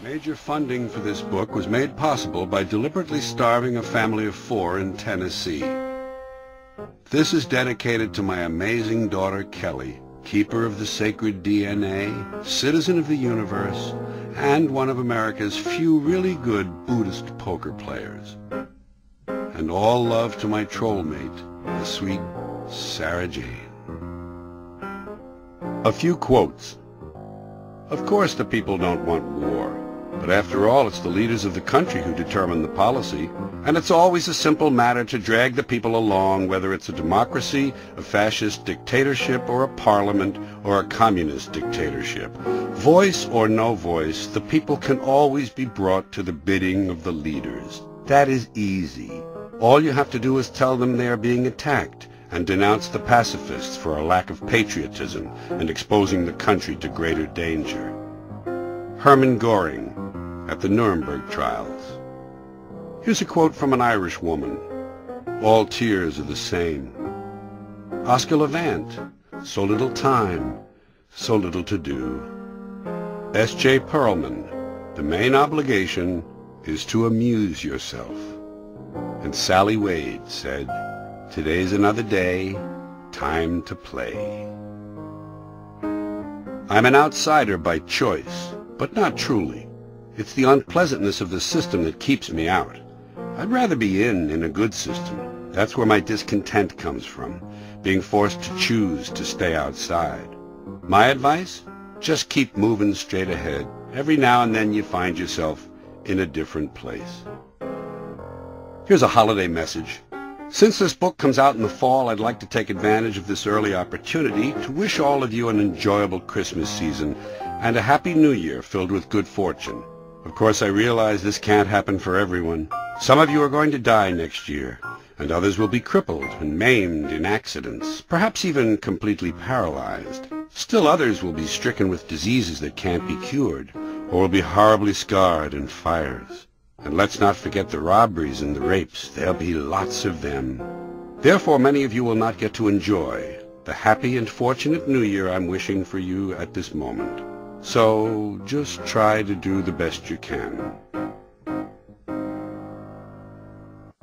Major funding for this book was made possible by deliberately starving a family of 4 in Tennessee. This is dedicated to my amazing daughter Kelly, keeper of the sacred DNA, citizen of the universe, and one of America's few really good Buddhist poker players. And all love to my troll mate, the sweet Sarah Jane. A few quotes. Of course the people don't want war. But after all, it's the leaders of the country who determine the policy, and it's always a simple matter to drag the people along, whether it's a democracy, a fascist dictatorship, or a parliament, or a communist dictatorship. Voice or no voice, the people can always be brought to the bidding of the leaders. That is easy. All you have to do is tell them they are being attacked, and denounce the pacifists for a lack of patriotism and exposing the country to greater danger. Hermann Göring, at the Nuremberg trials. Here's a quote from an Irish woman. All tears are the same. Oscar Levant, so little time, so little to do. S.J. Perelman, the main obligation is to amuse yourself. And Sally Wade said, today's another day, time to play. I'm an outsider by choice, but not truly. It's the unpleasantness of the system that keeps me out. I'd rather be in a good system. That's where my discontent comes from, being forced to choose to stay outside. My advice? Just keep moving straight ahead. Every now and then you find yourself in a different place. Here's a holiday message. Since this book comes out in the fall, I'd like to take advantage of this early opportunity to wish all of you an enjoyable Christmas season and a happy New Year filled with good fortune. Of course, I realize this can't happen for everyone. Some of you are going to die next year, and others will be crippled and maimed in accidents, perhaps even completely paralyzed. Still others will be stricken with diseases that can't be cured, or will be horribly scarred in fires. And let's not forget the robberies and the rapes. There'll be lots of them. Therefore, many of you will not get to enjoy the happy and fortunate New Year I'm wishing for you at this moment. So just try to do the best you can.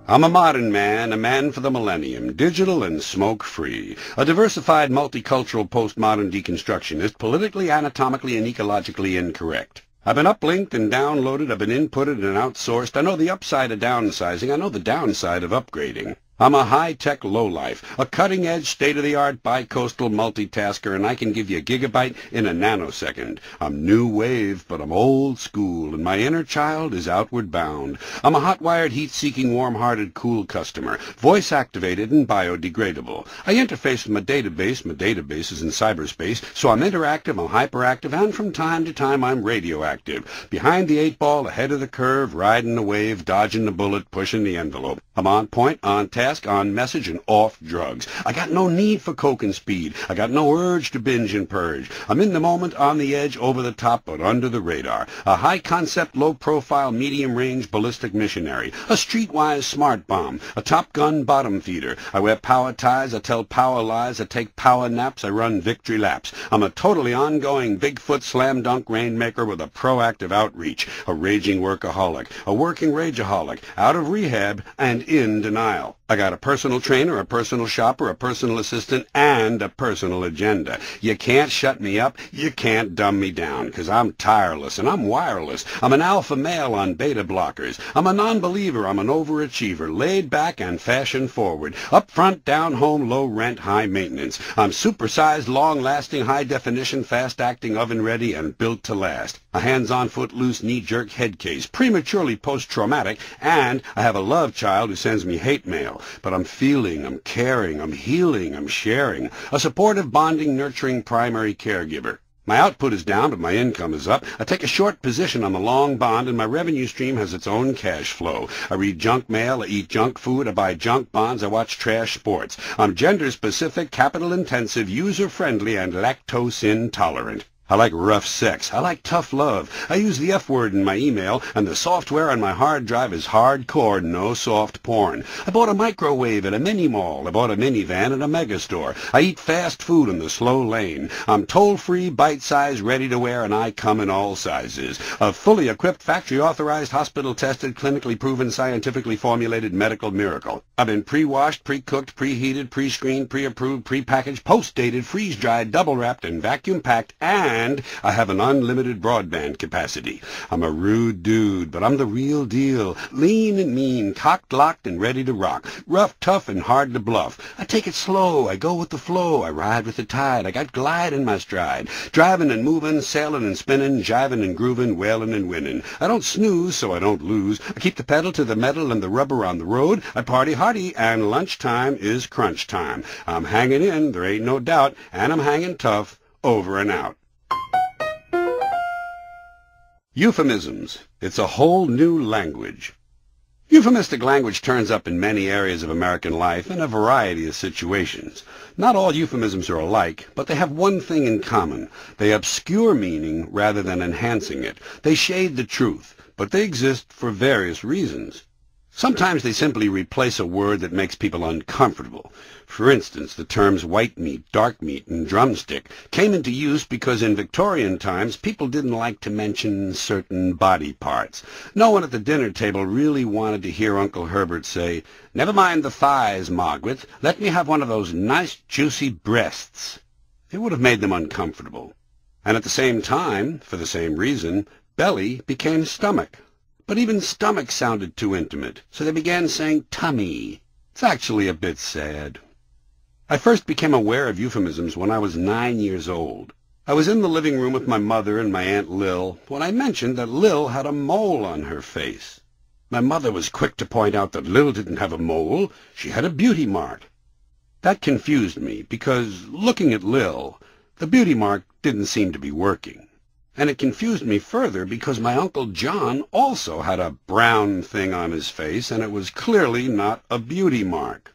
I'm a modern man, a man for the millennium, digital and smoke-free, a diversified multicultural postmodern deconstructionist, politically, anatomically, and ecologically incorrect. I've been uplinked and downloaded, I've been inputted and outsourced. I know the upside of downsizing, I know the downside of upgrading. I'm a high-tech lowlife, a cutting-edge, state-of-the-art bi-coastal multitasker, and I can give you a gigabyte in a nanosecond. I'm new wave, but I'm old school, and my inner child is outward bound. I'm a hot-wired, heat-seeking, warm-hearted, cool customer, voice-activated and biodegradable. I interface with my database is in cyberspace, so I'm interactive, I'm hyperactive, and from time to time I'm radioactive. Behind the 8-ball, ahead of the curve, riding the wave, dodging the bullet, pushing the envelope. I'm on point, on task, on message, and off drugs. I got no need for coke and speed. I got no urge to binge and purge. I'm in the moment, on the edge, over the top, but under the radar. A high-concept, low-profile, medium-range ballistic missionary. A streetwise smart bomb. A Top Gun bottom feeder. I wear power ties. I tell power lies. I take power naps. I run victory laps. I'm a totally ongoing Bigfoot slam dunk rainmaker with a proactive outreach. A raging workaholic. A working rageaholic. Out of rehab and in denial. I got a personal trainer, a personal shopper, a personal assistant, and a personal agenda. You can't shut me up. You can't dumb me down, because I'm tireless and I'm wireless. I'm an alpha male on beta blockers. I'm a non-believer. I'm an overachiever, laid back and fashion forward. Up front, down home, low rent, high maintenance. I'm supersized, long-lasting, high-definition, fast-acting, oven-ready, and built to last. A hands-on, foot-loose, knee-jerk head case, prematurely post-traumatic, and I have a love child who sends me hate mail. But I'm feeling, I'm caring, I'm healing, I'm sharing. A supportive, bonding, nurturing primary caregiver. My output is down, but my income is up. I take a short position on the long bond, and my revenue stream has its own cash flow. I read junk mail, I eat junk food, I buy junk bonds, I watch trash sports. I'm gender-specific, capital-intensive, user-friendly, and lactose-intolerant. I like rough sex. I like tough love. I use the F word in my email, and the software on my hard drive is hardcore, no soft porn. I bought a microwave at a mini-mall. I bought a minivan at a megastore. I eat fast food in the slow lane. I'm toll-free, bite-sized, ready-to-wear, and I come in all sizes. A fully equipped, factory-authorized, hospital-tested, clinically proven, scientifically formulated medical miracle. I've been pre-washed, pre-cooked, preheated, pre-screened, pre-approved, pre-packaged, post-dated, freeze-dried, double-wrapped, and vacuum-packed, and I have an unlimited broadband capacity. I'm a rude dude, but I'm the real deal. Lean and mean, cocked, locked, and ready to rock. Rough, tough, and hard to bluff. I take it slow. I go with the flow. I ride with the tide. I got glide in my stride. Driving and moving, sailing and spinning, jiving and grooving, wailing and winning. I don't snooze, so I don't lose. I keep the pedal to the metal and the rubber on the road. I party hardy, and lunchtime is crunch time. I'm hanging in, there ain't no doubt, and I'm hanging tough. Over and out. Euphemisms. It's a whole new language. Euphemistic language turns up in many areas of American life in a variety of situations. Not all euphemisms are alike, but they have one thing in common. They obscure meaning rather than enhancing it. They shade the truth, but they exist for various reasons. Sometimes they simply replace a word that makes people uncomfortable. For instance, the terms white meat, dark meat, and drumstick came into use because in Victorian times people didn't like to mention certain body parts. No one at the dinner table really wanted to hear Uncle Herbert say, "Never mind the thighs, Margaret. Let me have one of those nice juicy breasts." It would have made them uncomfortable. And at the same time, for the same reason, belly became stomach. But even stomach sounded too intimate, so they began saying tummy. It's actually a bit sad. I first became aware of euphemisms when I was 9 years old. I was in the living room with my mother and my Aunt Lil when I mentioned that Lil had a mole on her face. My mother was quick to point out that Lil didn't have a mole. She had a beauty mark. That confused me because, looking at Lil, the beauty mark didn't seem to be working. And it confused me further because my Uncle John also had a brown thing on his face, and it was clearly not a beauty mark.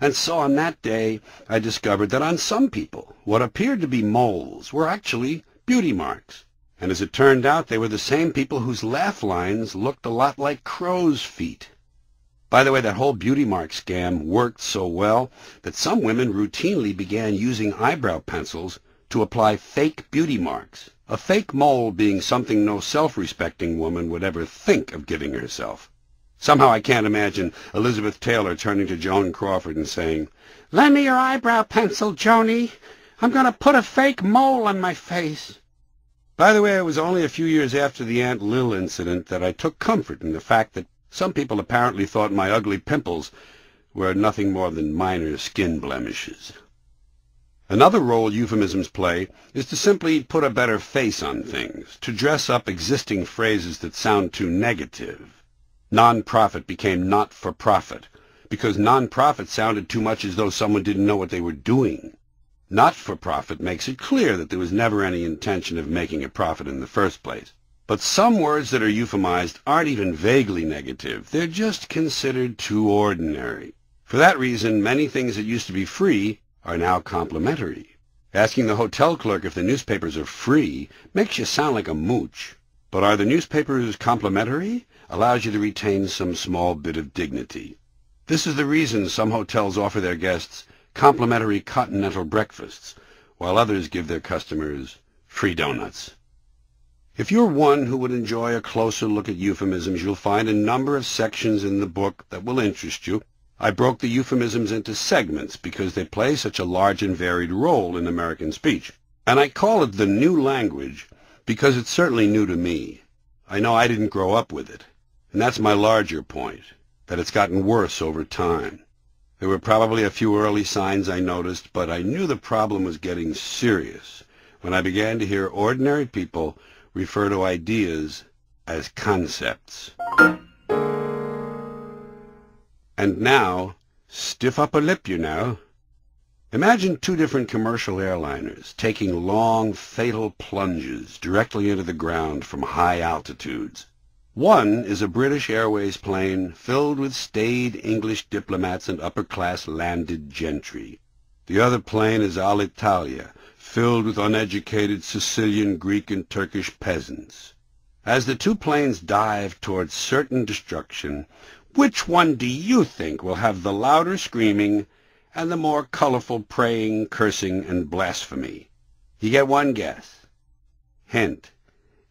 And so on that day I discovered that on some people what appeared to be moles were actually beauty marks. And as it turned out, they were the same people whose laugh lines looked a lot like crow's feet. By the way, that whole beauty mark scam worked so well that some women routinely began using eyebrow pencils to apply fake beauty marks. A fake mole being something no self-respecting woman would ever think of giving herself. Somehow I can't imagine Elizabeth Taylor turning to Joan Crawford and saying, "Lend me your eyebrow pencil, Joni. I'm going to put a fake mole on my face." By the way, it was only a few years after the Aunt Lil incident that I took comfort in the fact that some people apparently thought my ugly pimples were nothing more than minor skin blemishes. Another role euphemisms play is to simply put a better face on things, to dress up existing phrases that sound too negative. Non-profit became not-for-profit, because non-profit sounded too much as though someone didn't know what they were doing. Not-for-profit makes it clear that there was never any intention of making a profit in the first place. But some words that are euphemized aren't even vaguely negative. They're just considered too ordinary. For that reason, many things that used to be free are now complimentary. Asking the hotel clerk if the newspapers are free makes you sound like a mooch. But are the newspapers complimentary? Allows you to retain some small bit of dignity. This is the reason some hotels offer their guests complimentary continental breakfasts, while others give their customers free donuts. If you're one who would enjoy a closer look at euphemisms, you'll find a number of sections in the book that will interest you. I broke the euphemisms into segments because they play such a large and varied role in American speech. And I call it the new language because it's certainly new to me. I know I didn't grow up with it. And that's my larger point, that it's gotten worse over time. There were probably a few early signs I noticed, but I knew the problem was getting serious when I began to hear ordinary people refer to ideas as concepts. And now, stiff upper lip, you know. Imagine two different commercial airliners taking long, fatal plunges directly into the ground from high altitudes. One is a British Airways plane filled with staid English diplomats and upper-class landed gentry. The other plane is Alitalia, filled with uneducated Sicilian, Greek, and Turkish peasants. As the two planes dive towards certain destruction, which one do you think will have the louder screaming and the more colorful praying, cursing, and blasphemy? You get one guess. Hint,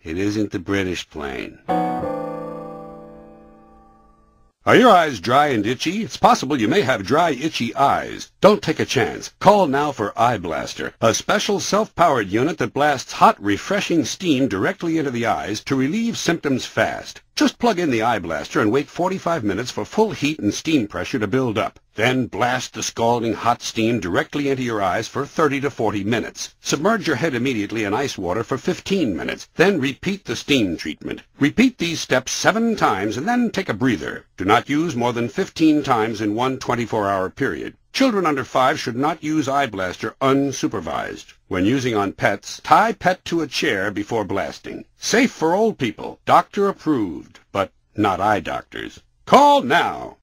it isn't the British plane. Are your eyes dry and itchy? It's possible you may have dry, itchy eyes. Don't take a chance. Call now for Eye Blaster, a special self-powered unit that blasts hot, refreshing steam directly into the eyes to relieve symptoms fast. Just plug in the Eye Blaster and wait 45 minutes for full heat and steam pressure to build up. Then blast the scalding hot steam directly into your eyes for 30 to 40 minutes. Submerge your head immediately in ice water for 15 minutes. Then repeat the steam treatment. Repeat these steps 7 times and then take a breather. Do not use more than 15 times in one 24-hour period. Children under 5 should not use Eye Blaster unsupervised. When using on pets, tie pet to a chair before blasting. Safe for old people. Doctor approved, but not eye doctors. Call now.